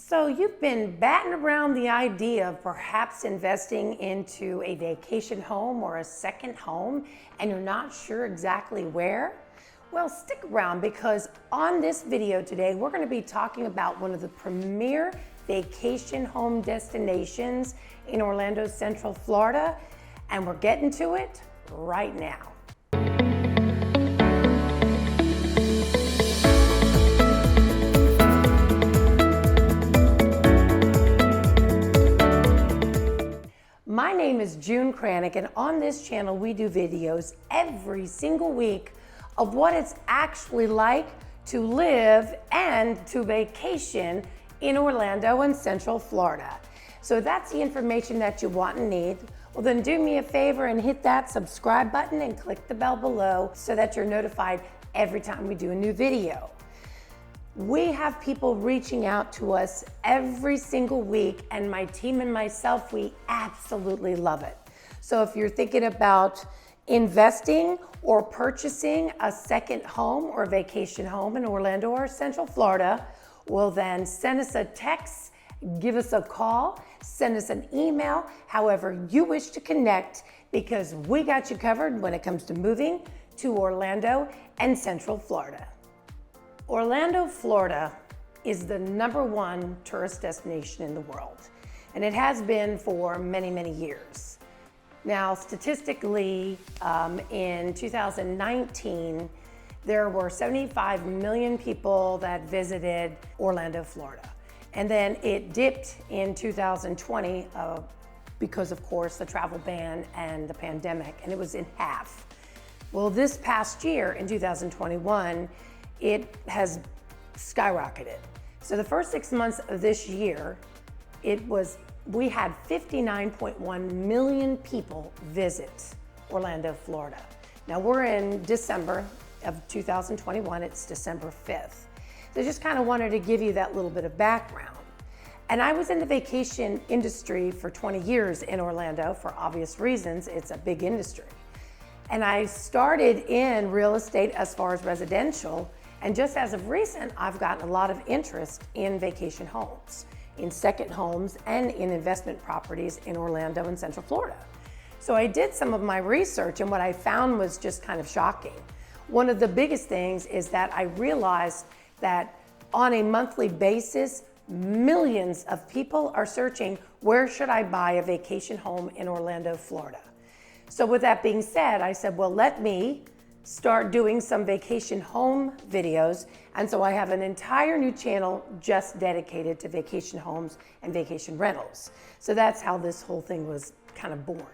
So you've been batting around the idea of perhaps investing into a vacation home or a second home, and you're not sure exactly where? Well, stick around because on this video today, we're going to be talking about one of the premier vacation home destinations in Orlando, Central Florida, and we're getting to it right now. My name is June Kranick, and on this channel we do videos every single week of what it's actually like to live and to vacation in Orlando and Central Florida. So if that's the information that you want and need, well then do me a favor and hit that subscribe button and click the bell below so that you're notified every time we do a new video. We have people reaching out to us every single week, and my team and myself, we absolutely love it. So if you're thinking about investing or purchasing a second home or vacation home in Orlando or Central Florida, well then send us a text, give us a call, send us an email, however you wish to connect, because we got you covered when it comes to moving to Orlando and Central Florida. Orlando, Florida is the #1 tourist destination in the world, and it has been for many, many years. Now, statistically, in 2019, there were 75 million people that visited Orlando, Florida. And then it dipped in 2020 because, of course, the travel ban and the pandemic, and it was in half. Well, this past year, in 2021, it has skyrocketed. So the first 6 months of this year, we had 59.1 million people visit Orlando, Florida. Now we're in December of 2021, it's December 5th. So I just kind of wanted to give you that little bit of background. And I was in the vacation industry for 20 years in Orlando for obvious reasons, it's a big industry. And I started in real estate as far as residential, and just as of recent, I've gotten a lot of interest in vacation homes, in second homes, and in investment properties in Orlando and Central Florida. So I did some of my research, and what I found was just kind of shocking. One of the biggest things is that I realized that on a monthly basis, millions of people are searching, where should I buy a vacation home in Orlando, Florida? So with that being said, I said, well, let me start doing some vacation home videos. And so I have an entire new channel just dedicated to vacation homes and vacation rentals. So that's how this whole thing was kind of born.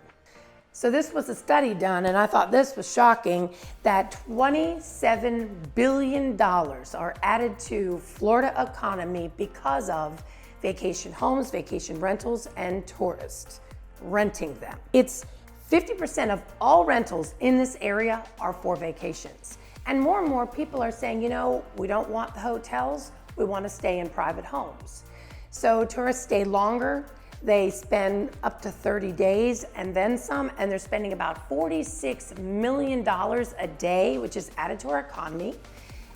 So this was a study done, and I thought this was shocking, that $27 billion are added to Florida economy because of vacation homes, vacation rentals, and tourists renting them. It's 50% of all rentals in this area are for vacations. And more people are saying, you know, we don't want the hotels, we want to stay in private homes. So tourists stay longer, they spend up to 30 days and then some, and they're spending about $46 million a day, which is added to our economy,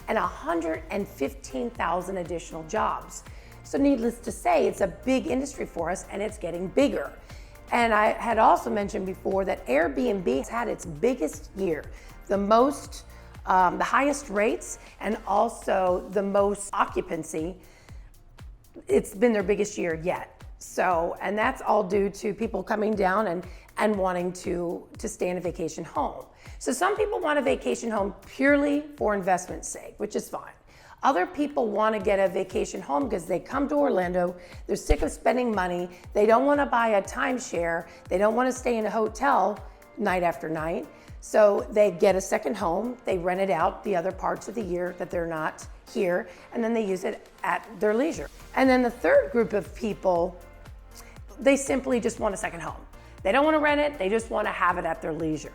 and 115,000 additional jobs. So needless to say, it's a big industry for us, and it's getting bigger. And I had also mentioned before that Airbnb has had its biggest year, the highest rates, and also the most occupancy. It's been their biggest year yet. So, and that's all due to people coming down and wanting to stay in a vacation home. So some people want a vacation home purely for investment's sake, which is fine. Other people want to get a vacation home because they come to Orlando, they're sick of spending money, they don't want to buy a timeshare, they don't want to stay in a hotel night after night, so they get a second home, they rent it out the other parts of the year that they're not here, and then they use it at their leisure. And then the third group of people, they simply just want a second home. They don't want to rent it, they just want to have it at their leisure.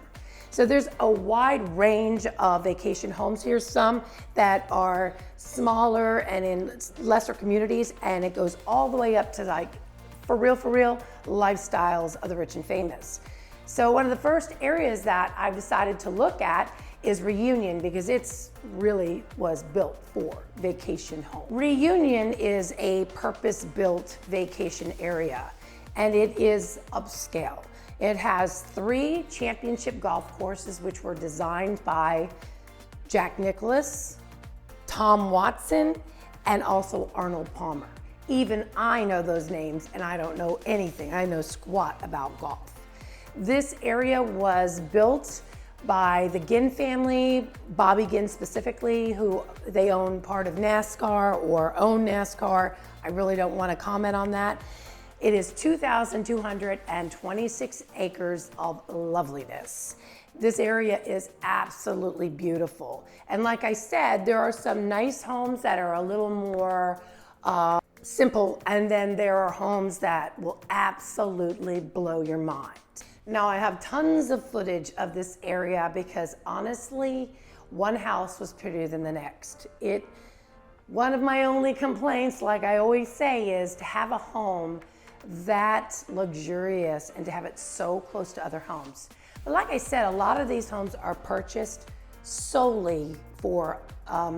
So there's a wide range of vacation homes here, some that are smaller and in lesser communities, and it goes all the way up to like, for real, lifestyles of the rich and famous. So one of the first areas that I've decided to look at is Reunion, because it's really was built for vacation home. Reunion is a purpose-built vacation area, and it is upscale. It has 3 championship golf courses, which were designed by Jack Nicklaus, Tom Watson, and also Arnold Palmer. Even I know those names, and I don't know anything. I know squat about golf. This area was built by the Ginn family, Bobby Ginn specifically, who they own part of NASCAR or own NASCAR. I really don't want to comment on that. It is 2,226 acres of loveliness. This area is absolutely beautiful. And like I said, there are some nice homes that are a little more simple, and then there are homes that will absolutely blow your mind. Now, I have tons of footage of this area because honestly, one house was prettier than the next. One of my only complaints, like I always say, is to have a home that luxurious and to have it so close to other homes. But like I said, a lot of these homes are purchased solely for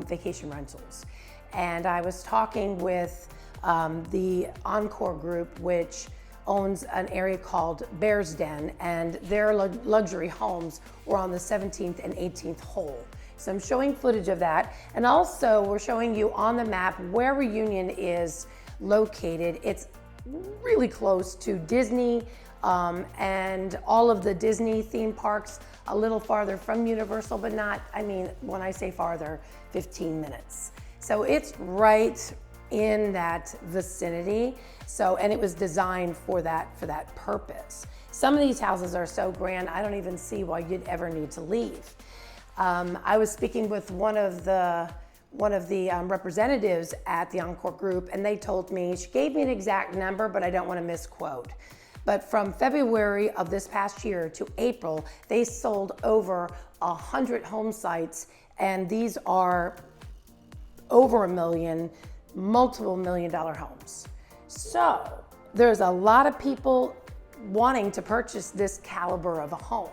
vacation rentals. And I was talking with the Encore group, which owns an area called Bear's Den, and their luxury homes were on the 17th and 18th hole. So I'm showing footage of that. And also we're showing you on the map where Reunion is located. It's really close to Disney and all of the Disney theme parks, a little farther from Universal, but not, I mean, when I say farther, 15 minutes. So it's right in that vicinity. So, and it was designed for that purpose. Some of these houses are so grand, I don't even see why you'd ever need to leave. I was speaking with one of the representatives at the Encore group, and they told me, she gave me an exact number, but I don't want to misquote. But from February of this past year to April, they sold over 100 home sites, and these are over $1 million, multiple $1 million homes. So there's a lot of people wanting to purchase this caliber of a home.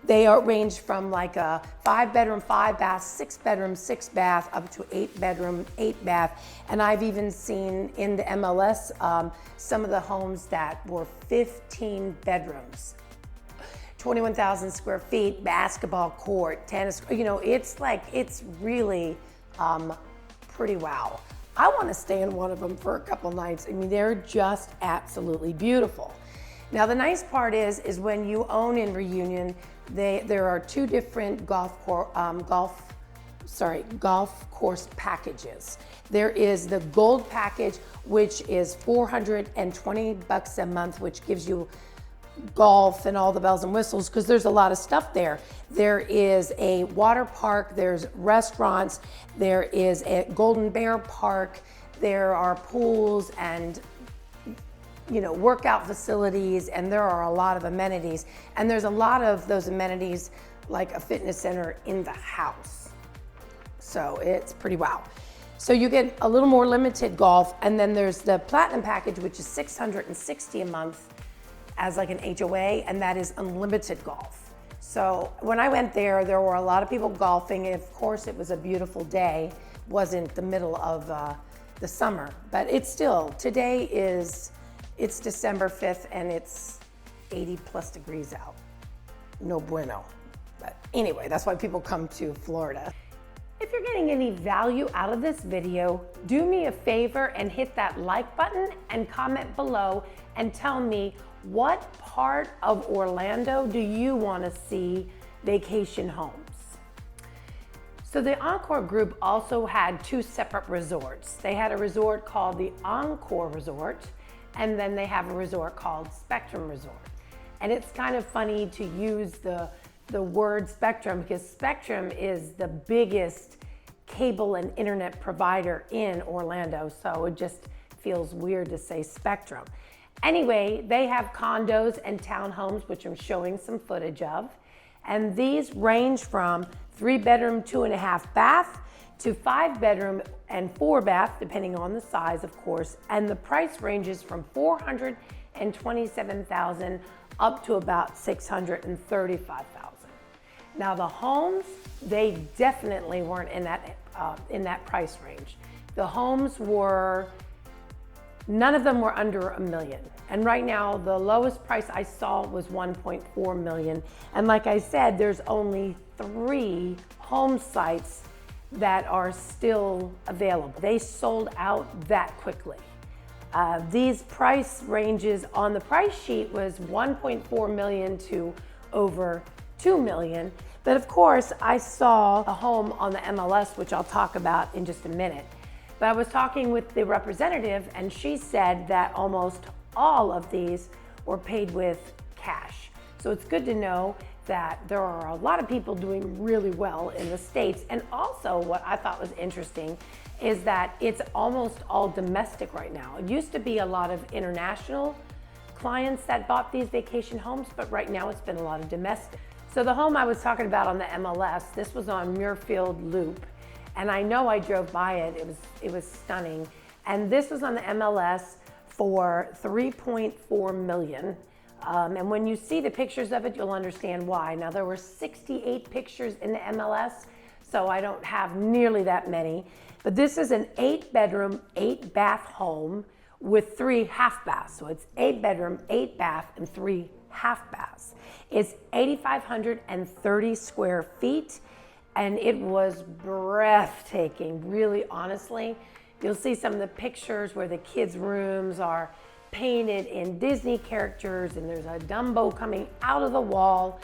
They range from like a 5-bedroom, 5-bath, 6-bedroom, 6-bath, up to 8-bedroom, 8-bath. And I've even seen in the MLS some of the homes that were 15 bedrooms, 21,000 square feet, basketball court, tennis, you know, it's really pretty wow. I want to stay in one of them for a couple nights. I mean, they're just absolutely beautiful. Now, the nice part is when you own in Reunion, there are 2 different golf course packages. There is the gold package, which is $420 a month, which gives you golf and all the bells and whistles, because there's a lot of stuff there. There is a water park, there's restaurants, there is a Golden Bear Park, there are pools and workout facilities, and there are a lot of amenities. And there's a lot of those amenities, like a fitness center in the house. So it's pretty wow. So you get a little more limited golf, and then there's the Platinum package, which is $660 a month as like an HOA, and that is unlimited golf. So when I went there were a lot of people golfing. Of course, it was a beautiful day. Wasn't the middle of the summer, but it's still, today it's December 5th and it's 80 plus degrees out. No bueno. But anyway, that's why people come to Florida. If you're getting any value out of this video, do me a favor and hit that like button and comment below and tell me, what part of Orlando do you want to see vacation homes? So the Encore group also had 2 separate resorts. They had a resort called the Encore Resort, and then they have a resort called Spectrum Resort. And it's kind of funny to use the word Spectrum, because Spectrum is the biggest cable and internet provider in Orlando, so it just feels weird to say Spectrum. Anyway, they have condos and townhomes, which I'm showing some footage of. And these range from 3-bedroom, 2.5 bath to 5-bedroom and 4-bath, depending on the size, of course. And the price ranges from $427,000 up to about $635,000. Now the homes, they definitely weren't in that price range. The homes were, none of them were under $1 million. And right now, the lowest price I saw was 1.4 million. And like I said, there's only 3 home sites that are still available. They sold out that quickly. These price ranges on the price sheet was 1.4 million to over 2 million. But of course, I saw a home on the MLS, which I'll talk about in just a minute. But I was talking with the representative, and she said that almost all of these were paid with cash. So it's good to know that there are a lot of people doing really well in the States. And also what I thought was interesting is that it's almost all domestic right now. It used to be a lot of international clients that bought these vacation homes, but right now it's been a lot of domestic. So the home I was talking about on the MLS, this was on Muirfield Loop. And I know I drove by it, it was stunning. And this was on the MLS for 3.4 million. And when you see the pictures of it, you'll understand why. Now there were 68 pictures in the MLS, so I don't have nearly that many. But this is an 8-bedroom, 8-bath home with 3 half baths. So it's 8-bedroom, 8-bath, and 3 half baths. It's 8,530 square feet, and it was breathtaking, really honestly. You'll see some of the pictures where the kids' rooms are painted in Disney characters, and there's a Dumbo coming out of the wall.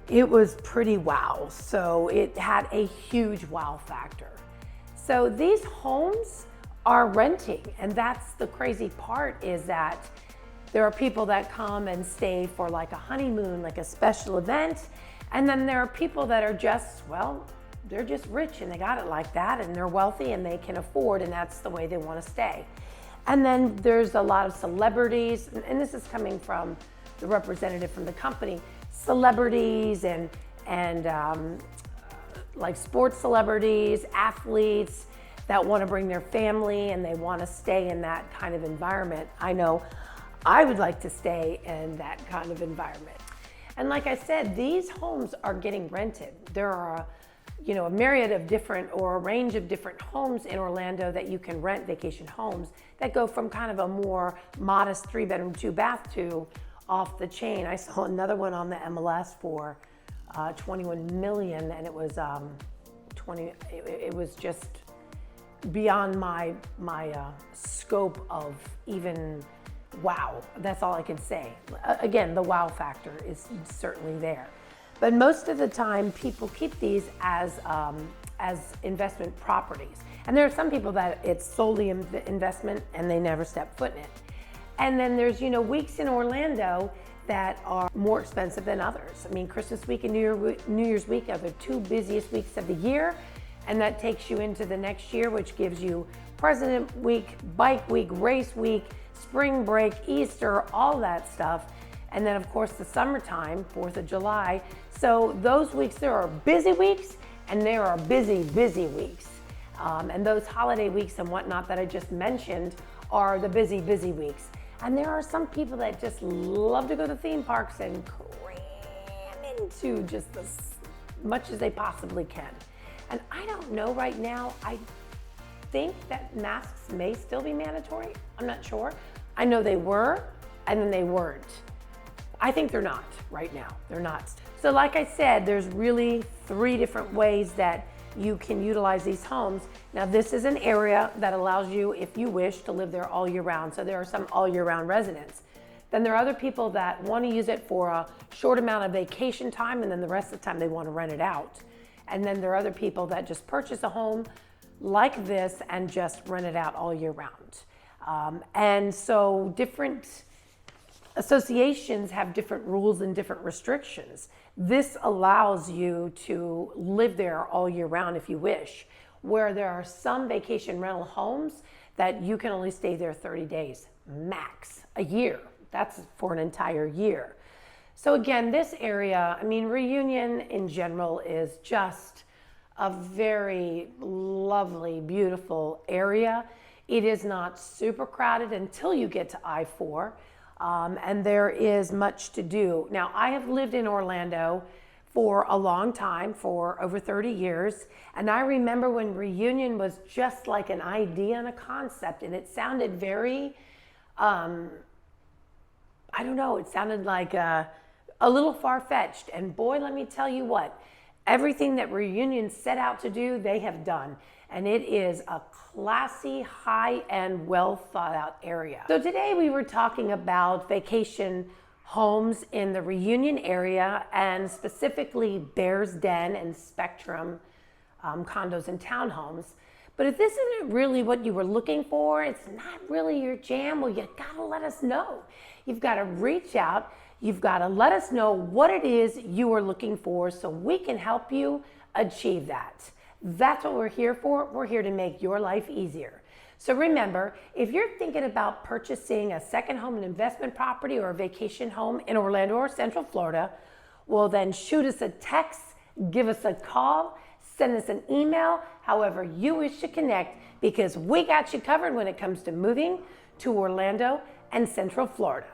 It was pretty wow. So it had a huge wow factor. So these homes are renting, and that's the crazy part, is that there are people that come and stay for like a honeymoon, like a special event. And then there are people that are just, well, they're just rich and they got it like that, and they're wealthy and they can afford, and that's the way they want to stay. And then there's a lot of celebrities, and this is coming from the representative from the company, celebrities and like sports celebrities, athletes that want to bring their family and they want to stay in that kind of environment. I know I would like to stay in that kind of environment. And like I said, these homes are getting rented. There are a myriad of different, or a range of different homes in Orlando that you can rent, vacation homes, that go from kind of a more modest 3-bedroom, 2-bath to off the chain. I saw another one on the MLS for 21 million, and it was it was just beyond my scope of even wow. That's all I can say. Again, the wow factor is certainly there. But most of the time, people keep these as investment properties. And there are some people that it's solely investment and they never step foot in it. And then there's, weeks in Orlando that are more expensive than others. I mean, Christmas week and New Year's week are the 2 busiest weeks of the year. And that takes you into the next year, which gives you President Week, Bike Week, Race Week, Spring Break, Easter, all that stuff. And then of course the summertime, 4th of July. So those weeks, there are busy weeks and there are busy weeks. And those holiday weeks and whatnot that I just mentioned are the busy weeks. And there are some people that just love to go to theme parks and cram into just as much as they possibly can. And I don't know right now, I think that masks may still be mandatory. I'm not sure. I know they were, and then they weren't. I think they're not right now. They're not. So like I said, there's really 3 different ways that you can utilize these homes. Now this is an area that allows you, if you wish, to live there all year round. So there are some all year round residents. Then there are other people that want to use it for a short amount of vacation time, and then the rest of the time they want to rent it out. And then there are other people that just purchase a home like this and just rent it out all year round. And so different associations have different rules and different restrictions. This allows you to live there all year round if you wish, where there are some vacation rental homes that you can only stay there 30 days, max, a year. That's for an entire year. So again, this area, I mean, Reunion in general is just a very lovely, beautiful area. It is not super crowded until you get to I-4, and there is much to do. Now, I have lived in Orlando for a long time, for over 30 years. And I remember when reunion was just like an idea and a concept, and it sounded very, I don't know, it sounded like a little far-fetched. And boy, let me tell you what, everything that reunion set out to do, they have done. And it is a classy, high-end, well-thought-out area. So today we were talking about vacation homes in the Reunion area, and specifically Bear's Den and Spectrum condos and townhomes. But if this isn't really what you were looking for, it's not really your jam, well, you gotta let us know. You've gotta reach out, you've gotta let us know what it is you are looking for so we can help you achieve that. That's what we're here for. We're here to make your life easier. So remember, if you're thinking about purchasing a second home, an investment property, or a vacation home in Orlando or Central Florida, well then shoot us a text, give us a call, send us an email, however you wish to connect, because we got you covered when it comes to moving to Orlando and Central Florida.